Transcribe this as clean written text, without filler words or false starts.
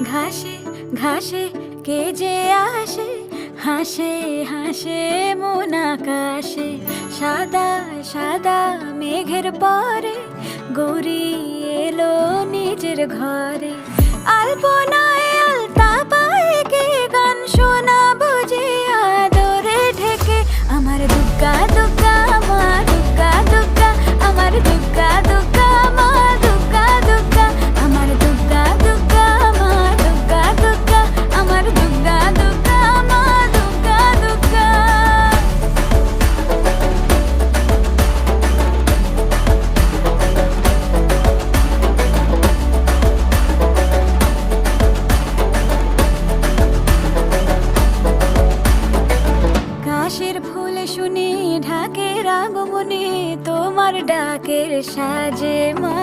ঘাসে ঘাসে কে যে আসে, হাসে হাসে মন আকাশে। সাদা সাদা মেঘের পরে গৌরী এলো নিজের ঘরে। আলপনায় আলতা পায়ে কে গান শোনাবো যে আদরে ঢেকে। আমার দুগ্গা দুগ্গা মা দুগ্গা দুগ্গা, আমার দুগ্গা দুগ্গা মা দুগ্গা দুগ্গা, আমার দুগ্গা দুগ্গা মা দুগ্গা দুগ্গা, আমার দুগ্গা দুগ্গা মা দুগ্গা দুগ্গা। কাশের ফুল শুনি ঢাকের আগমনে, তোমার ডাকের সাজে মা